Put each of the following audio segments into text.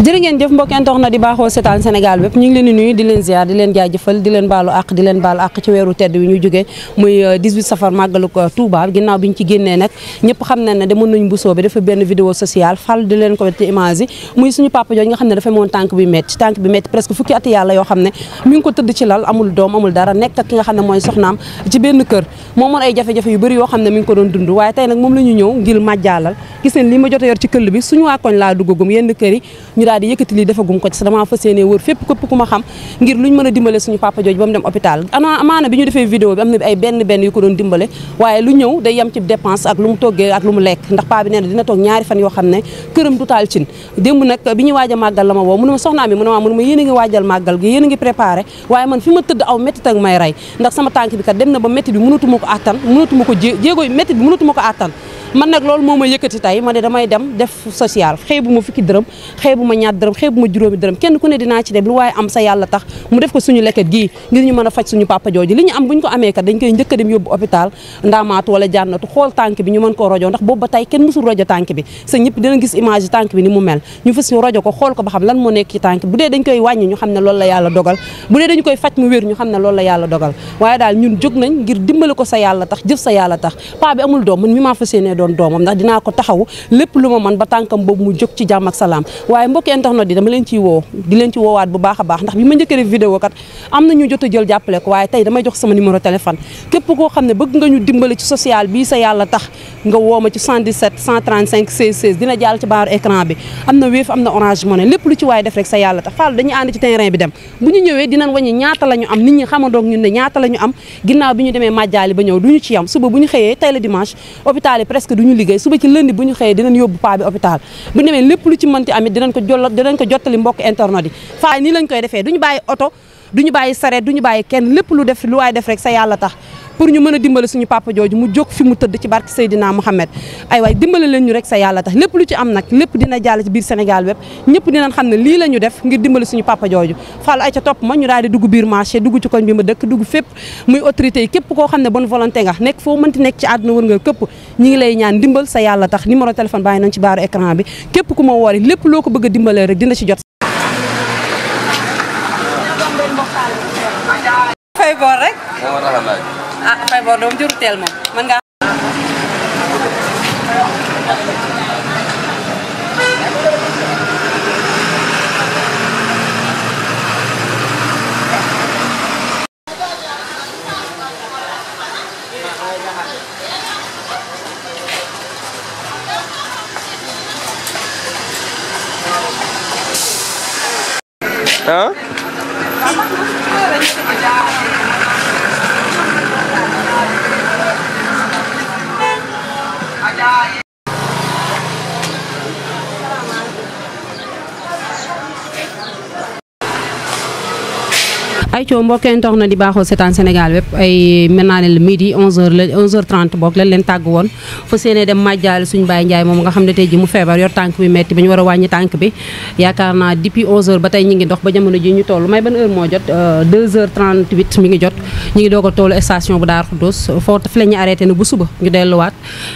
jërë ngeen jëf mbokk internet di baaxoo seetaan Sénégal bépp ñu ngi leen di nuyu di leen ziar di leen jaajëfal di leen baalu àq di leen baalu àq ci weeru tedd wi ñu jógee muy 18 safar màggalu ko Touba ginnaaw bi ñu ci génnee nag ñëpp xam nañ ne demoon nañ Bousso bi dafa benn vidéo sociale fal di leen ko ci image yi muy suñu papa jooju nga xam ne dafa moon tànk bi métti presque fukki at yàlla yoo xam ne mi ngi ko tëdd ci lal amul doom amul dara nekk ak ki nga xam ne mooy soxnaam ci benn kër moom moon ay jafe-jafe yu bëri yoo xam ne mi ngi ko doon dund waaye tey nag moom la ñu ñëw ngir màjjaalal gis ngeen li ma jot a yor ci këll bi suñu waa koñ laa duggagum yenn kër yi ñu daal di yëkkati lii defagum ko ci damaa fas yéene wër fépp képp ku ma xam ngir luñ mën a dimbale suñu papa jooju ba mu dem hôpital amaana bi ñu defee vidéo bi am na ay benn yu ko doon dimbale waaye lu ñëw day yem ci dépense ak lu mu toggee ak lu mu lekk ndax paa bi nee na dina toog ñaari fan yoo xam ne këram du taal cin démb nag bi ñuy waaj a màggal la ma woo mu ne ma soxnaa mi mu ne ma yéen a ngi waajal màggal gi yéen a ngi préparé waaye man fi ma tëdd aw métti ak may rey ndax sama tànk bi kat dem na ba métti bi mënatuma ko attan mënatuma ko jéego métti bi mënatuma ko attan man nag loolu moo ma yëkkati tey ma ne damay dem def social xeebu ma fukki dërëm xeebu ma ñaar dërëm xeebu ma juróomi dërëm kenn ku ne dinaa ci def lu waaye am sa yàlla tax mu def ko suñu lekket gii ngir ñu mën a faj suñu papa jooju li ñu am bu ñu ko amee kat dañ koy njëkk a dem yóbbu hôpital ndaamaatu wala jànnatu xool tànk bi ñu mën koo rojo ndax boobu ba tey kenn mësul rojo tànk bi sa ñëpp dina gis image yi tànk bi ni mu mel ñu fas ñu rojo ko xool ko ba xam lan moo nekk ci tànk bu dee dañ koy wàññi ñu xam ne loolu la yàlla dogal bu dee dañu koy faj mu wér ñu xam ne loolu la yàlla dogal waaye daal ñun jóg nañ ngir dimbali ko sa yàlla tax jëf sa yàlla tax paa bi amul doom man mi maa fas yéenee doon doomam ndax dinaa ko taxaw lépp lu ma man ba tànkam boobu mu jóg ci jàmm ak salaam waaye mbokki internet yi dama leen ciy woo di leen ci woowaat bu baax a baax ndax bi ma njëkkee def vidéo kat am na ñu jot a jël jàppale ko waaye tey damay jox sama numéro téléphone képp koo xam ne bëgg nga ñu dimbali ci social bii sa yàlla tax nga woo ma ci 77 135 16 16 dina jàll ci baaru écran bi am na Wave am na Orange Money lépp lu ci waaye def rek sa yàlla tax Fall dañuy ànd ci terrain bi dem bu ñu ñëwee dinañ wàññi ñaata la ñu am nit ñi xamandoog ñun ne ñaata la ñu am ginnaaw bi ñu demee màjjaali ba ñëw duñu ci yam suba bu ñu xëyee tey la dimanche hôpital yi presque duñu liggéey suba ci lundi bu ñu xëyee dinañ yóbbu paa bi hôpital bu ñu demee lépp lu ci mënti amit dinañ ko jottali mbokk internet yi Fall nii lañ koy defee duñu bàyyi oto duñu bàyyi sareet duñu bàyyi kenn lépp lu waay def rek sa yàlla tax pour ñu mën a dimbale suñu papa jooju mu jóg fi mu tëdd ci barke Seydina Mohamed ay waay dimbale leen ñu rek sa yàlla tax lépp lu ci am nag lépp dina jàll ci biir Sénégal web ñëpp dinañ xam ne lii la ñu def ngir dimbale suñu papa jooju Fall ay ca topp ma ñu daal di dugg biir marché dugg ci koñ bi ma dëkk dugg fépp muy autorité yi képp koo xam ne bonne volonté nga nekk foo mënti nekk ci àdduna wër nga këpp ñi ngi lay ñaan dimbal sa yàlla tax numéro téléphone bàyyi nañ ci baaru écran bi képp ku ma woori lépp loo ko bëgg a dimbalee rek dina ci jot fay boor rek ah fay boor doom jëru teel moom mën nga ah ay coow mbokk internet di baaxoo seetaan Sénégal wépp ay mën naa ne le midi 11h30 boog lañ leen tàgg woon fa séenee dem màjjaale suñu Baye Ndiaye moom nga xam ne tey ji mu feebar yor tànk bi metti ba ñu war a wàññi tànk bi yaakaar naa depuis 11h ba tey ñi ngi dox ba jamono ji ñu toll may ban heure moo jot 2h38 mi ngi jot ñu ngi doog a tollu station bu Daaru Xudoos foofu fi la ñu arrêté ne bu suba ñu delluwaat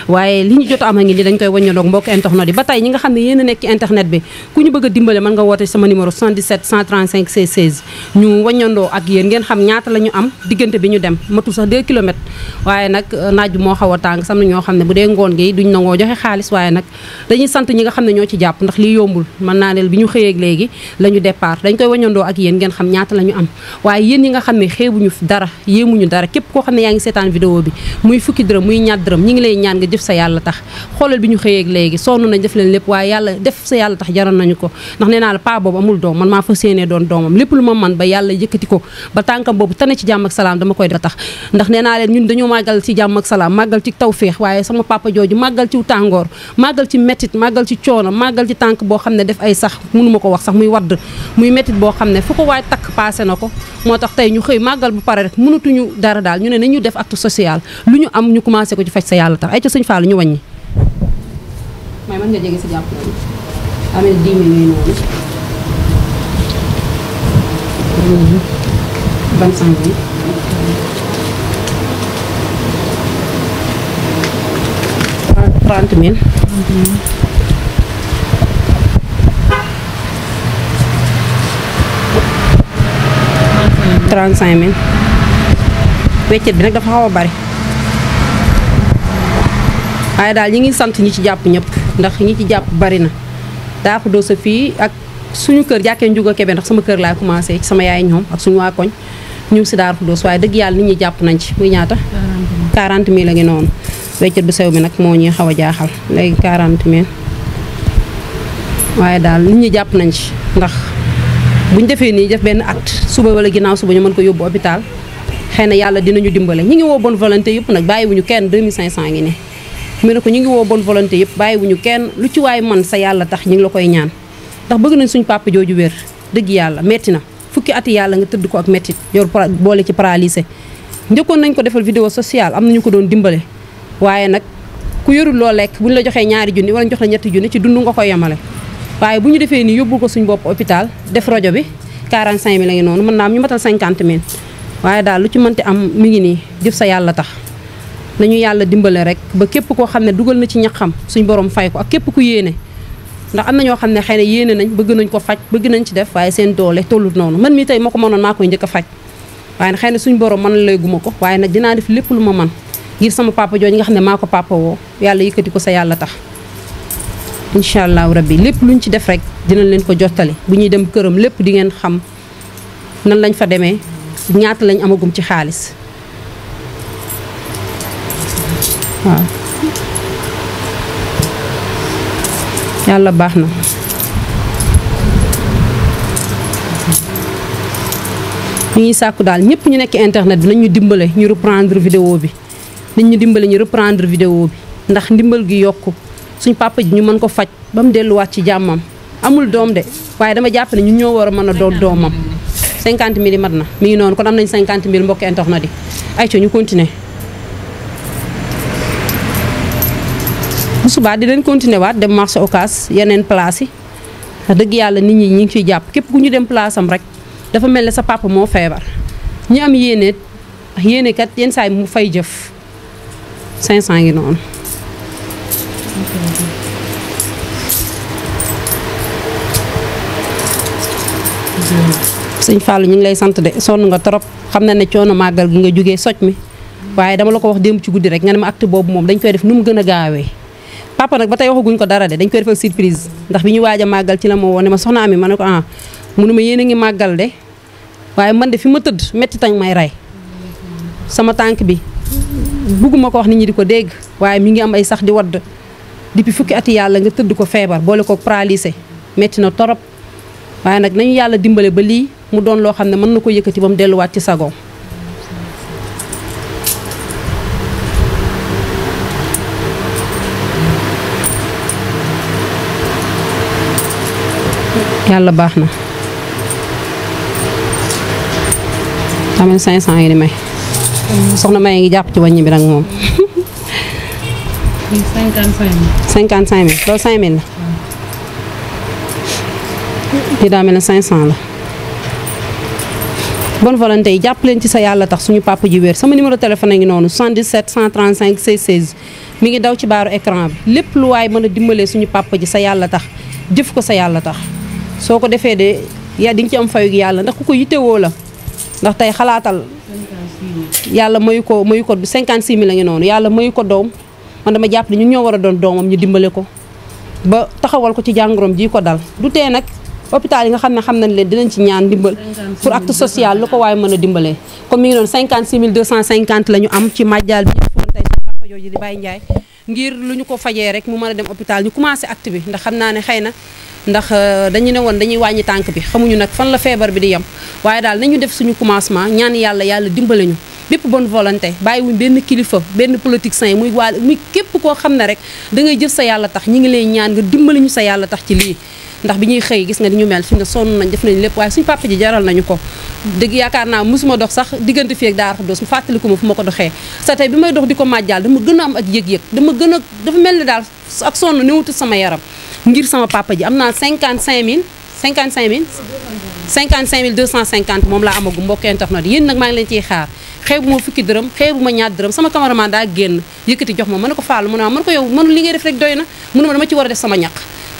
waaye li ñu jot am a ngi ni dañ koy wàññandoog mbokk internet yi ba tey ñi nga xam ne yéen a nekk ci internet bi ku ñu bëgg a dimbale mën nga woote sama numéro 77 135 16 16 ñu wàññandoo ak yéen ngeen xam ñaata la ñu am diggante bi ñu dem matul sax 2 kilomètres waaye nag naaj bi moo xaw a tàng sam na ñoo xam ne bu dee ngoon gi duñ nangoo joxe xaalis waaye nag dañuy sant ñi nga xam ne ñoo ci jàpp ndax lii yombul mën naa ne bi ñu xëyeeg léegi la ñu départ dañ koy wañandoo ak yéen ngeen xam ñaata la ñu am waaye yéen ñi nga xam ne xeebuñu dara yéemuñu dara képp koo xam ne yaa ngi seetaan vidéo bi muy fukki dërëm muy ñaar dërëm ñi ngi lay ñaan nga jëf sa yàlla tax xoolal bi ñu xëyeeg léegi sonn nañ def leen lépp waaye yàlla def sa yàlla tax jaral nañu ko ndax nee naa la paa boobu amul doom man maa fa séenee doon doomam lépp lu ma man ba yàlla yëkkati ko ba tànkam boobu tane ci jàmm ak salaam dama koy def tax ndax nee naa leen ñun dañoo màggal ci jàmm ak salaam màggal ci tawféex waaye sama papa jooju màggal ci tàngoor màggal ci métit màggal ci coono màggal ci tànk boo xam ne def ay sax mënuma ko wax sax muy wadd muy métit boo xam ne fu ko waay takk passé na ko moo tax tey ñu xëy màggal bu pare rek mënatuñu dara daal ñu ne nañu def acte social lu ñu am ñu commencé ko ci faj sa yàlla tax ay ca sëñ Fallou ñu wàññi may mën nga jege si jàpp amee 10 000 yooyu noonu 25 000 30 000 35000 weccet bi nag dafa xaw a bari waaye daal ñi ngi sant ñi ci jàpp ñëpp ndax ñi ci jàpp bari na daa ko doo sa fii ak suñu kër jàkkee Njuga Kebe ndax sama kër laay commencé ci sama yaay ñoom ak suñu waa koñ ñu ngi si Daaru Xudoos waaye dëgg yàlla nit ñi jàpp nañ ci muy ñaata 40000 la ngi noonu weccet bu sew bi nag moo ñuy xaw a jaaxal léegi 40000 waaye daal nit ñi jàpp nañ ci ndax buñ defee nii def benn acte suba wala ginnaaw suba ñu mën ko yóbbu hôpital xëy na yàlla dinañu dimbale ñi ngi woo bonne volonté yëpp nag bàyyiwuñu kenn 2500 ngi ne mu ne ko ñu ngi woo bonne volonté yëpp bàyyiwuñu kenn lu ci waay man sa yàlla tax ñu ngi la koy ñaan ndax bëgg nañ suñu papa jooju wér dëgg yàlla metti na fukki ati yàlla nga tëdd ko ak mettit yor boole ci paralysé njëkkoon nañ ko defal vidéo sociale am nañu ko doon dimbale waaye nag ku yorul loo lekk bu ñu la joxee ñaari junni wala ñu jox la ñetti junni ci dund nga koy yemale waaye bu ñu defee nii yóbbul ko suñu bopp hôpital def rajo bi 45000 la ngi noonu mën naa am ñu matal 50000 waaye daal lu ci mënti am mi ngi nii jëf sa yàlla tax nañu yàlla dimbale rek ba képp koo xam ne dugal na ci ñaxam suñ borom fay ko ak képp ku yéene ndax am na ñoo xam ne xëy na yéene nañ bëgg nañ ko faj bëgg nañ ci def waaye seen doole tollut noonu man mii tey ma ko mënoon maa koy njëkk a faj waaye nag xëy na suñ borom man lay guma ko waaye nag dinaa def lépp lu ma man ngir sama papa jooju nga xam ne maa ko papa woo yàlla yëkkati ko sa yàlla tax incha allahu rabbi lépp luñ ci def rek dinañ leen ko jottali bu ñuy dem këram lépp di ngeen xam nan lañ fa demee ñaata lañ amagum ci xaalis waaw yàlla baax na ñu ngi sàkku daal ñëpp ñu nekk internet bi nañ ñu dimbale ñu reprendre vidéo bi nañ ñu dimbale ñu reprendre vidéo bi ndax ndimbal gi yokku suñ papa ji ñu mën ko faj ba mu delluwaat ci jàmmam amul doom de waaye dama jàpp ne ñun ñoo war a mën a doon doomam 50000 yi mat na mi ngi noonu kon am nañ 50000 mbokki internet yi ay ca ñu continuer bu subaa di leen continuer waat dem marché Ocass yeneen place yi dëgg yàlla nit ñi ñi ngi fiy jàpp képp ku ñu dem place am rek dafa mel ne sa papa moo feebar ñu am yéene kat yenn saa yi mu fay jëf 500 ngi noonu sëñ Fallou ñu ngi lay sant de sonn nga trop xam na ne coono màggal gi nga jógee soj mi waaye dama la ko wax démb ci guddi rek nga ne ma acte boobu moom dañ koy def nu mu gën a gaawee papa nag ba tey waxaguñ ko dara de dañ koy defal surprise ndax bi ñu waaj a màggal ci la ma woo ne ma soxna Ami ma ne ko ah munu ma yéen a ngi màggal de waaye man de fi ma tëdd métti tañ may rey sama tànk bi bugguma ko wax nit ñi di ko dégg waaye mi ngi am ay sax di wadd depuis fukki ati yàlla nga tëdd ko feebar boole ko paralysé métti na torop waaye nag nañu yàlla dimbale ba lii mu doon loo xam ne mën na ko yëkkati ba mu delluwaat ci sagoom yàlla baax na tamit 500 yi di may soxna May ngi jàpp ci wàññi bi nag moom 55000 loolu 5000 la lii daa mel ne 500 la bonne volonté yi jàpp leen ci sa yàlla tax suñu papa ji wér sama numéro téléphone a ngi noonu 77 135 16 mi ngi daw ci baaru écran bi lépp lu waay mën a dimbalee suñu papa ji sa yàlla tax jëf ko sa yàlla tax soo ko defee de yaa di nga ci am fayu gi yàlla ndax ku ko yittewoo la ndax tey xalaatal yàlla mayu ko 56000 la ngi noonu yàlla mayu ko doom man dama jàpp ne ñun ñoo war a doon doomam ñu dimbale ko ba taxawal ko ci jàngoroom ji ko dal du tee nag hôpital yi nga xam ne xam nañ leen dinañ ci ñaan dimbal pour acte social lu ko waaye mën a dimbalee comme mi ngi doon 56250 la ñu am ci màjjal bi ñu foon tey sa papa jooju di Baye Ndiaye ngir lu ñu ko fajee rek mu mën a dem hôpital ñu commencé acte bi ndax xam naa ne xëy na ndax dañu ne woon dañuy wàññi tànk bi xamuñu nag fan la feebar bi di yem waaye daal nañu def suñu commencement ñaan yàlla dimbale ñu bépp bonne volonté bàyyiwuñ benn kilifa benn politicien muy képp koo xam ne rek da ngay jëf sa yàlla tax ñi ngi lay ñaan nga dimbali ñu sa yàlla tax ci lii ndax bi ñuy xëy gis nga ni ñu mel fi ne sonn nañ def nañ lépp waaye suñu papa ji jaral nañu ko dëgg yaakaar naa mosuma dox sax diggante fii ak Daaru Xudoos mu fàttaliku ma fu ma ko doxee sa tey bi may dox di ko màjjal dama gën a am ak yëg-yëg dafa mel ni daal ak sonn newutu sama yaram ngir sama papa ji am naa 55250 moom laa amagu mbokk internet yéen nag maa ngi leen ciy xaar xeebu ma fukki dërëm xeebu ma ñaar dërëm sama cameraman daa génn yëkkati jox ma ne ko Fallou mu ne ma ne ko yow mënu li ngay def rek doy na mu ne ma dama ci war a def sama ñaq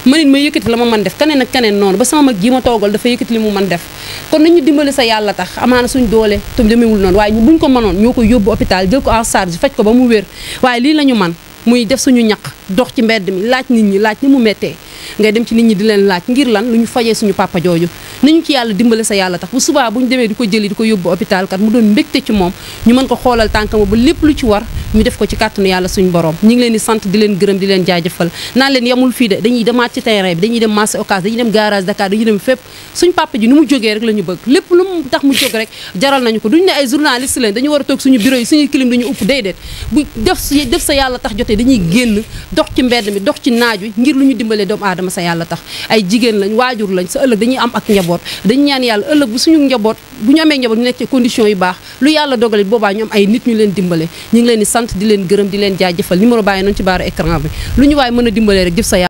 man it ma yëkkati la ma mën def keneen ak keneen noonu ba sama mag ji ma toogal dafa yëkkati li mu mën def kon nañu dimbali sa yàlla tax amaana suñ doole tam demeewul noonu waaye ñu buñ ko mënoon ñoo ko yóbbu hôpital jël ko en charge faj ko ba mu wér waaye lii la ñu man muy def suñu ñaq dox ci mbedd mi laaj nit ñi laaj ni mu méttee ngay dem ci nit ñi di leen laaj ngir lan lu ñu fajee suñu papa jooju nañu ci yàlla dimbale sa yàlla tax bu subaa bu ñu demee di ko jëli di ko yóbbu hôpital kat mu doon mbégte ci moom ñu mën ko xoolal tànkama ba lépp lu ci war ñu def ko ci kàttanu yàlla suñu borom ñi ngi leen di sant di leen gërëm di leen jaajëfal naan leen yamul fii de dañuy demaat ci terrain bi dañuy dem marché Ocass dañuy dem garage Dakar dañuy dem fépp suñ papa ji nu mu jógee rek la ñu bëgg lépp lu mu tax mu jóg rek jaral nañu ko duñ ne ay journaliste leen dañu war a toog suñu bureau yi suñu clim dañu upp déedéet bu def sa yàlla tax jotee dañuy génn dox ci mbedd mi dox ci naaj wi ngir lu ñu dimbalee doomu aadama sa yàlla tax ay jigéen lañ waajur lañ sa ëllëg dañuy am ak njaboot dañu ñaan yàlla ëllëg bu suñu njaboot bu ñu amee njaboot ñu nekk ci condition yu baax lu yàlla dogalit boobaa ñu am ay nit ñu leen dimbale ñu ngi leen di sant di leen gërëm di leen jaajëfal numéro bàyyi noonu ci baaru écran bi lu ñu waaye mën a dimbalee rek jëf sa